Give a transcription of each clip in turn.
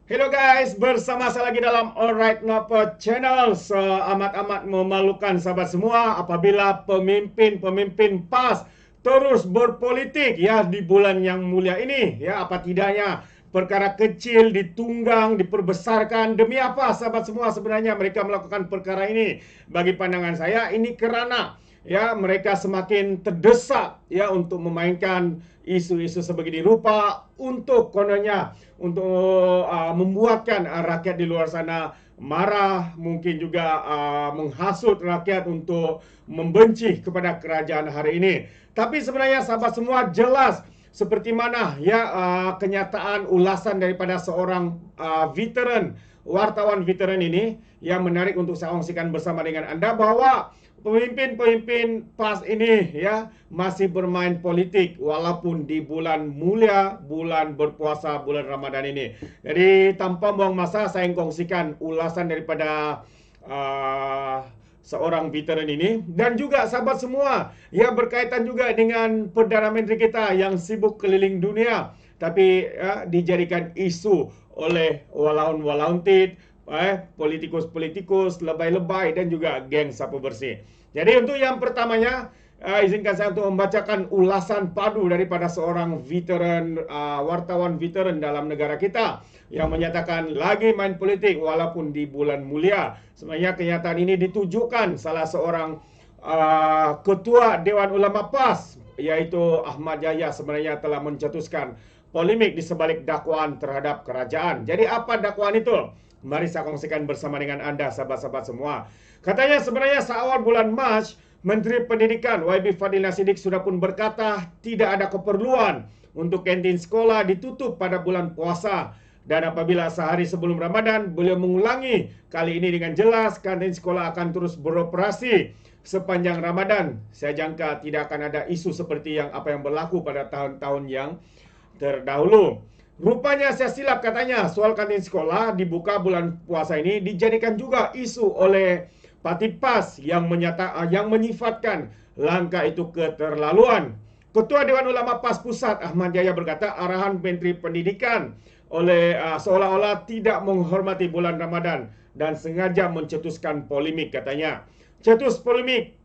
Hello guys, bersama saya lagi dalam Alright Nopo Channel. Amat-amat memalukan sahabat semua apabila pemimpin-pemimpin PAS terus berpolitik ya di bulan yang mulia ini. Ya, apa tidaknya perkara kecil ditunggang, diperbesarkan. Demi apa sahabat semua sebenarnya mereka melakukan perkara ini? Bagi pandangan saya ini kerana ya mereka semakin terdesak ya untuk memainkan isu-isu sebegini rupa untuk kononnya untuk membuatkan rakyat di luar sana marah, mungkin juga menghasut rakyat untuk membenci kepada kerajaan hari ini. Tapi sebenarnya sahabat semua jelas seperti mana ya kenyataan ulasan daripada seorang veteran, wartawan veteran ini yang menarik untuk saya kongsikan bersama dengan Anda bahwa pemimpin-pemimpin PAS ini ya masih bermain politik walaupun di bulan mulia, bulan berpuasa, bulan Ramadan ini. Jadi tanpa buang masa saya kongsikan ulasan daripada uh, seorang veteran ini dan juga sahabat semua yang berkaitan juga dengan Perdana Menteri kita yang sibuk keliling dunia tapi dijadikan isu oleh walaun-walauntit, politikus-politikus, lebay-lebay dan juga geng sapu bersih. Jadi untuk yang pertamanya, izinkan saya untuk membacakan ulasan padu daripada seorang veteran, wartawan veteran dalam negara kita yang menyatakan lagi main politik walaupun di bulan mulia. Sebenarnya kenyataan ini ditujukan salah seorang ketua Dewan Ulama PAS, yaitu Ahmad Yahya, sebenarnya telah mencetuskan polemik di sebalik dakwaan terhadap kerajaan. Jadi apa dakwaan itu? Mari saya kongsikan bersama dengan Anda sahabat-sahabat semua. Katanya sebenarnya seawal bulan Mac, Menteri Pendidikan YB Fadil Nasidik sudah pun berkata tidak ada keperluan untuk kantin sekolah ditutup pada bulan puasa. Dan apabila sehari sebelum Ramadan, beliau mengulangi kali ini dengan jelas kantin sekolah akan terus beroperasi sepanjang Ramadan. Saya jangka tidak akan ada isu seperti apa yang berlaku pada tahun-tahun yang terdahulu. Rupanya saya silap katanya soal kantin sekolah dibuka bulan puasa ini dijadikan juga isu oleh Parti PAS yang menyifatkan langkah itu keterlaluan. Ketua Dewan Ulama PAS Pusat Ahmad Jaya berkata arahan Menteri Pendidikan seolah-olah tidak menghormati bulan Ramadan dan sengaja mencetuskan polemik katanya. Cetus polemik,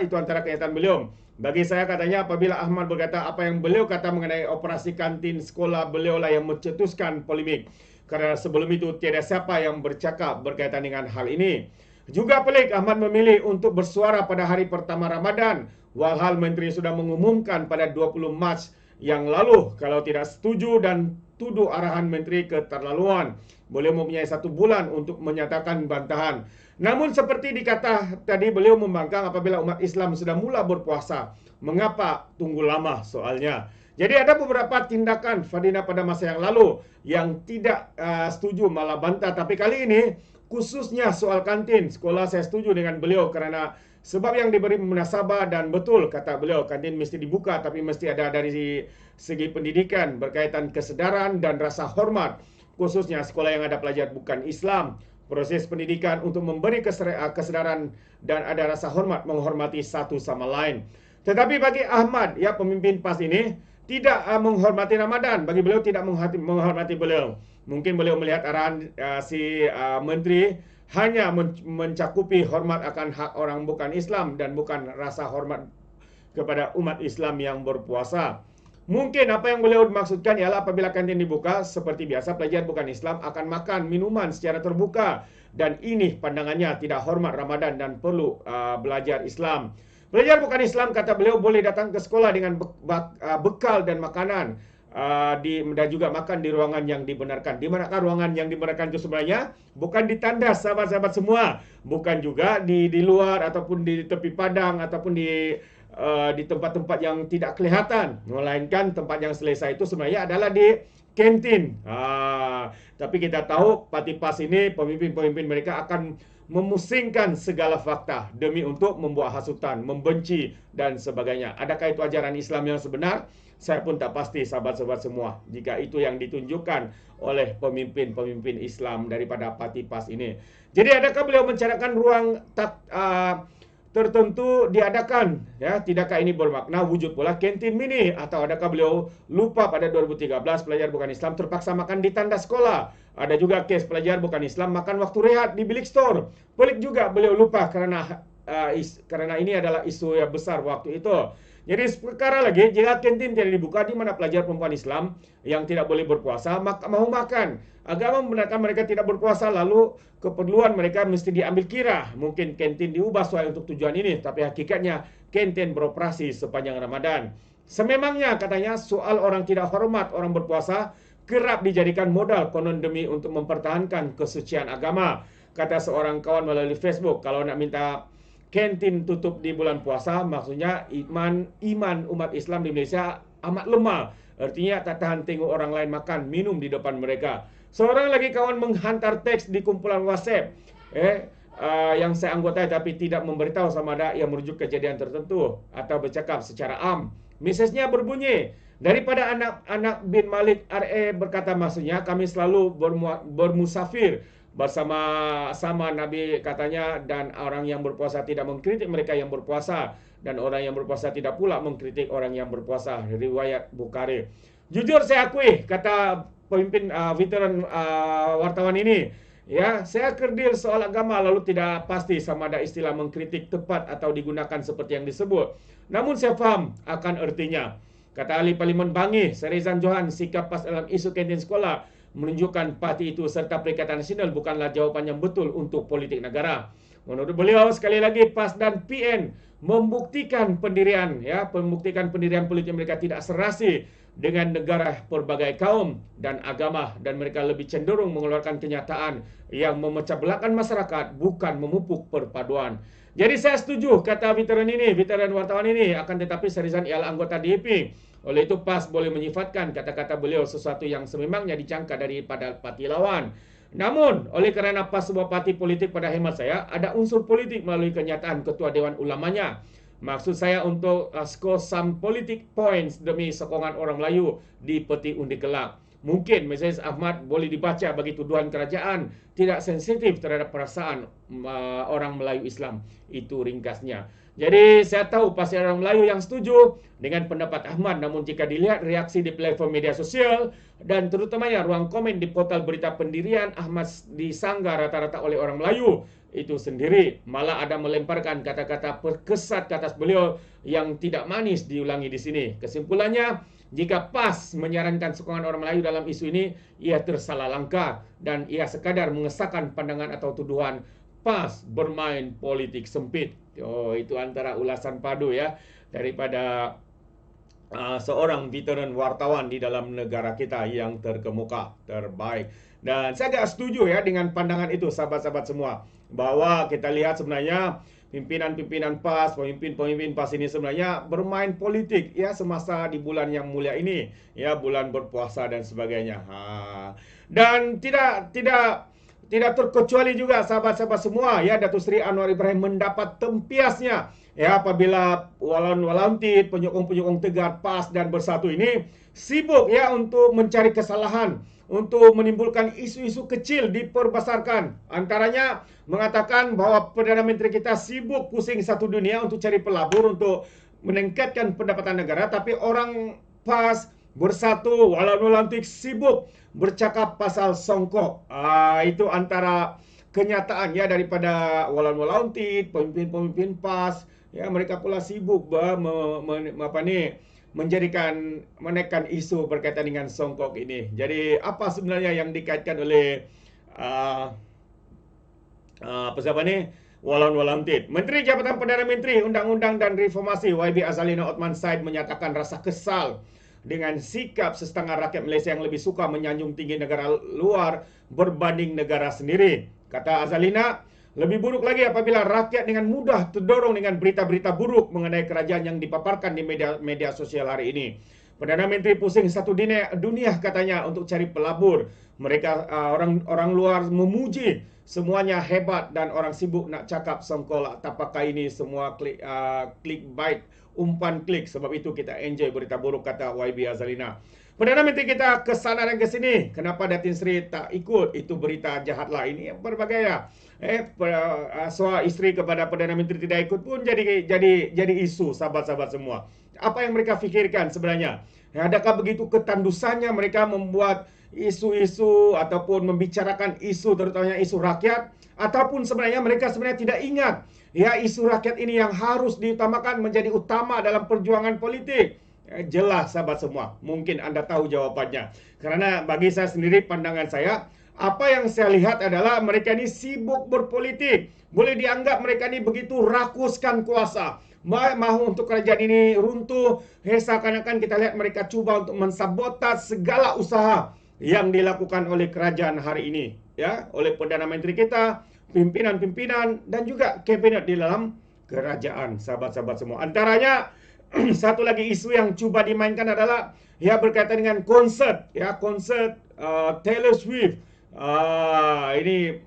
itu antara kenyataan beliau. Bagi saya katanya apabila Ahmad berkata apa yang beliau kata mengenai operasi kantin sekolah, beliaulah yang mencetuskan polemik. Karena sebelum itu tiada siapa yang bercakap berkaitan dengan hal ini. Juga pelik Ahmad memilih untuk bersuara pada hari pertama Ramadan, walhal Menteri sudah mengumumkan pada 20 Mac yang lalu kalau tidak setuju dan tuduh arahan Menteri keterlaluan. Beliau mempunyai 1 bulan untuk menyatakan bantahan. Namun seperti dikata tadi beliau membangkang apabila umat Islam sudah mula berpuasa. Mengapa tunggu lama soalnya? Jadi ada beberapa tindakan Fadina pada masa yang lalu yang tidak setuju malah bantah. Tapi kali ini khususnya soal kantin sekolah saya setuju dengan beliau karena sebab yang diberi munasabah dan betul kata beliau kantin mesti dibuka tapi mesti ada dari segi pendidikan berkaitan kesedaran dan rasa hormat khususnya sekolah yang ada pelajar bukan Islam. Proses pendidikan untuk memberi kesedaran dan ada rasa hormat menghormati satu sama lain. Tetapi bagi Ahmad, ya pemimpin PAS ini tidak menghormati Ramadan. Bagi beliau tidak menghormati beliau. Mungkin beliau melihat arahan si menteri hanya mencakupi hormat akan hak orang bukan Islam dan bukan rasa hormat kepada umat Islam yang berpuasa. Mungkin apa yang beliau maksudkan ialah apabila kantin dibuka, seperti biasa pelajar bukan Islam akan makan minuman secara terbuka. Dan ini pandangannya tidak hormat Ramadan dan perlu belajar Islam. Pelajar bukan Islam, kata beliau, boleh datang ke sekolah dengan bekal dan makanan. Dan juga makan di ruangan yang dibenarkan. Di manakah ruangan yang dibenarkan itu sebenarnya? Bukan di tandas sahabat-sahabat semua. Bukan juga di luar ataupun di tepi padang ataupun di tempat-tempat yang tidak kelihatan, melainkan tempat yang selesai itu sebenarnya adalah di kantin. Tapi kita tahu Parti PAS ini pemimpin-pemimpin mereka akan memusingkan segala fakta demi untuk membuat hasutan, membenci dan sebagainya. Adakah itu ajaran Islam yang sebenar? Saya pun tak pasti sahabat-sahabat semua. Jika itu yang ditunjukkan oleh pemimpin-pemimpin Islam daripada Parti PAS ini. Jadi adakah beliau mencarakan ruang tertentu diadakan, ya, tidakkah ini bermakna wujud pula kantin mini? Atau adakah beliau lupa pada 2013 pelajar bukan Islam terpaksa makan di tanda sekolah? Ada juga kes pelajar bukan Islam makan waktu rehat di bilik store. Pelik juga beliau lupa karena ini adalah isu yang besar waktu itu. Jadi sekarang lagi, jika kantin tidak dibuka, di mana pelajar perempuan Islam yang tidak boleh berpuasa mau makan. Agama membenarkan mereka tidak berpuasa, lalu keperluan mereka mesti diambil kira. Mungkin kantin diubah sesuai untuk tujuan ini, tapi hakikatnya kantin beroperasi sepanjang Ramadan. Sememangnya katanya soal orang tidak hormat orang berpuasa kerap dijadikan modal konon demi untuk mempertahankan kesucian agama. Kata seorang kawan melalui Facebook, kalau nak minta kantin tutup di bulan puasa, maksudnya iman umat Islam di Malaysia amat lemah. Artinya tak tahan tengok orang lain makan, minum di depan mereka. Seorang lagi kawan menghantar teks di kumpulan WhatsApp yang saya anggotai tapi tidak memberitahu sama ada yang merujuk kejadian tertentu atau bercakap secara am. Mesejnya berbunyi, daripada anak bin Malik RA berkata, maksudnya kami selalu bermusafir bersama-sama Nabi katanya, dan orang yang berpuasa tidak mengkritik mereka yang berpuasa, dan orang yang berpuasa tidak pula mengkritik orang yang berpuasa. Riwayat Bukhari. Jujur saya akui, kata pemimpin veteran wartawan ini, ya, saya kerdil soal agama lalu tidak pasti sama ada istilah mengkritik tepat atau digunakan seperti yang disebut. Namun saya faham akan artinya. Kata ahli Parlimen Bangi, Serizan Johan, sikap PAS dalam isu kantin sekolah menunjukkan parti itu serta Perikatan Nasional bukanlah jawapan yang betul untuk politik negara. Menurut beliau, sekali lagi PAS dan PN membuktikan pendirian politik mereka tidak serasi dengan negara pelbagai kaum dan agama, dan mereka lebih cenderung mengeluarkan kenyataan yang memecah belahkan masyarakat, bukan memupuk perpaduan. Jadi saya setuju kata veteran wartawan ini, akan tetapi Serizan ialah anggota DAP. Oleh itu PAS boleh menyifatkan kata-kata beliau sesuatu yang sememangnya dicangka daripada parti lawan. Namun, oleh kerana PAS sebuah parti politik, pada hemat saya ada unsur politik melalui kenyataan Ketua Dewan Ulamanya. Maksud saya untuk score some politic points demi sokongan orang Melayu di peti undi kelak. Mungkin Mesej Ahmad boleh dibaca bagi tuduhan kerajaan tidak sensitif terhadap perasaan orang Melayu Islam. Itu ringkasnya. Jadi saya tahu pasti orang Melayu yang setuju dengan pendapat Ahmad. Namun jika dilihat reaksi di platform media sosial dan terutamanya ruang komen di portal berita pendirian, Ahmad disanggah rata-rata oleh orang Melayu itu sendiri. Malah ada melemparkan kata-kata perkesat ke atas beliau yang tidak manis diulangi di sini. Kesimpulannya, jika PAS menyarankan sokongan orang Melayu dalam isu ini, ia tersalah langkah dan ia sekadar mengesahkan pandangan atau tuduhan PAS bermain politik sempit. Oh, itu antara ulasan padu ya daripada seorang veteran wartawan di dalam negara kita yang terkemuka, terbaik. Dan saya agak setuju ya dengan pandangan itu, sahabat-sahabat semua, bahwa kita lihat sebenarnya pimpinan-pimpinan PAS, pemimpin-pemimpin PAS ini sebenarnya bermain politik ya semasa di bulan yang mulia ini, ya, bulan berpuasa dan sebagainya. Dan tidak terkecuali juga sahabat-sahabat semua ya, Datuk Seri Anwar Ibrahim mendapat tempiasnya ya apabila walaun-walauntit, penyokong-penyokong Tegar, PAS dan Bersatu ini sibuk ya untuk mencari kesalahan, untuk menimbulkan isu-isu kecil diperbesarkan. Antaranya mengatakan bahwa Perdana Menteri kita sibuk pusing satu dunia untuk cari pelabur untuk meningkatkan pendapatan negara, tapi orang PAS, Bersatu, walaun-walauntit sibuk bercakap pasal songkok. Itu antara kenyataan ya daripada walaun-walauntit, pemimpin-pemimpin PAS, ya, mereka pula sibuk menaikkan isu berkaitan dengan songkok ini. Jadi apa sebenarnya yang dikaitkan oleh walaun-walauntit? Menteri Jabatan Perdana Menteri Undang-Undang dan Reformasi YB Azalina Othman Said menyatakan rasa kesal dengan sikap setengah rakyat Malaysia yang lebih suka menyanjung tinggi negara luar berbanding negara sendiri. Kata Azalina, lebih buruk lagi apabila rakyat dengan mudah terdorong dengan berita-berita buruk mengenai kerajaan yang dipaparkan di media sosial hari ini. Perdana Menteri pusing satu dunia katanya untuk cari pelabur. Mereka orang luar memuji semuanya hebat dan orang sibuk nak cakap songkol tak pakai ini semua clickbait, umpan klik. Sebab itu kita enjoy berita buruk, kata YB Azalina. Perdana Menteri kita ke sana dan ke sini. Kenapa Datin Seri tak ikut? Itu berita jahatlah. Ini berbagai ya. Soal isteri kepada Perdana Menteri tidak ikut pun jadi isu, sahabat-sahabat semua. Apa yang mereka fikirkan sebenarnya? Adakah begitu ketandusannya mereka membuat isu-isu ataupun membicarakan isu, terutamanya isu rakyat, ataupun sebenarnya mereka tidak ingat ya isu rakyat ini yang harus diutamakan menjadi utama dalam perjuangan politik. Jelas sahabat semua, mungkin Anda tahu jawabannya. Karena bagi saya sendiri, pandangan saya, apa yang saya lihat adalah mereka ini sibuk berpolitik. Boleh dianggap mereka ini begitu rakuskan kuasa, mahu untuk kerajaan ini runtuh. Seakan-akan kita lihat mereka coba untuk mensabotase segala usaha yang dilakukan oleh kerajaan hari ini, ya, oleh Perdana Menteri kita, pimpinan-pimpinan, dan juga kabinet di dalam kerajaan, sahabat-sahabat semua. Antaranya satu lagi isu yang coba dimainkan adalah ya berkaitan dengan konsert, ya, konsert Taylor Swift. Ini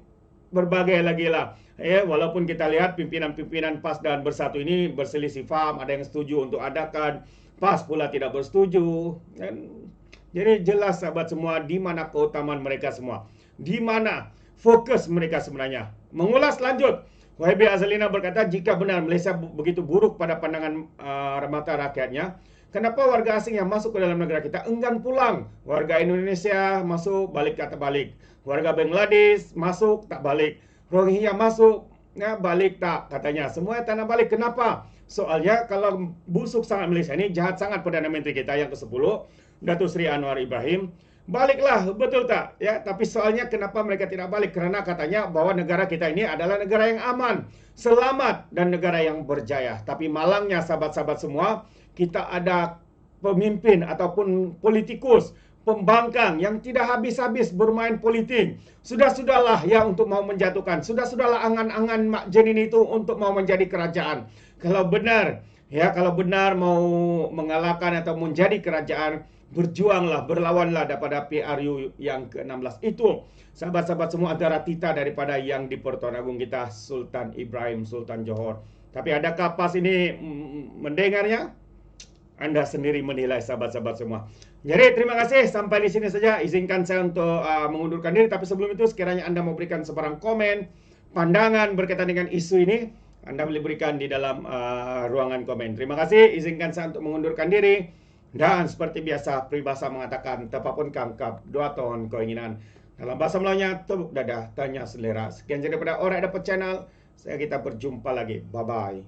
berbagai lagi lah. Ya, walaupun kita lihat pimpinan-pimpinan PAS dan Bersatu ini berselisih faham, ada yang setuju untuk adakan, PAS pula tidak bersetuju. Dan jadi jelas sahabat semua di mana keutamaan mereka semua, di mana fokus mereka sebenarnya. Mengulas lanjut, YB Azalina berkata, jika benar Malaysia begitu buruk pada pandangan mata rakyatnya, kenapa warga asing yang masuk ke dalam negara kita enggan pulang? Warga Indonesia masuk, balik kata balik. Warga Bangladesh masuk, tak balik. Rohingya masuk, ya, balik tak, katanya. Semua tak nak balik. Kenapa? Soalnya kalau busuk sangat Malaysia ini, jahat sangat Perdana Menteri kita yang ke-10, Datuk Seri Anwar Ibrahim. Baliklah, betul tak? Ya, tapi soalnya kenapa mereka tidak balik? Karena katanya bahwa negara kita ini adalah negara yang aman, selamat, dan negara yang berjaya. Tapi malangnya sahabat-sahabat semua, kita ada pemimpin ataupun politikus, pembangkang yang tidak habis-habis bermain politik. Sudah-sudahlah ya untuk mau menjatuhkan. Sudah-sudahlah angan-angan Mak Jenin itu untuk mau menjadi kerajaan. Kalau benar, ya, kalau benar mau mengalahkan atau menjadi kerajaan, berjuanglah, berlawanlah daripada PRU yang ke-16 itu. Sahabat-sahabat semua, antara tita daripada yang di Pertuan Agong kita, Sultan Ibrahim, Sultan Johor. Tapi adakah PAS ini mendengarnya? Anda sendiri menilai sahabat-sahabat semua. Jadi terima kasih, sampai di sini saja. Izinkan saya untuk mengundurkan diri. Tapi sebelum itu, sekiranya Anda mau berikan sebarang komen, pandangan berkaitan dengan isu ini, Anda boleh berikan di dalam ruangan komen. Terima kasih, izinkan saya untuk mengundurkan diri. Dan seperti biasa, peribahasa mengatakan, tepapun kangkap, dua tahun keinginan. Dalam bahasa Melayunya, tepuk dada, tanya selera. Sekian jadi daripada Alright Dapat Channel. Kita berjumpa lagi. Bye-bye.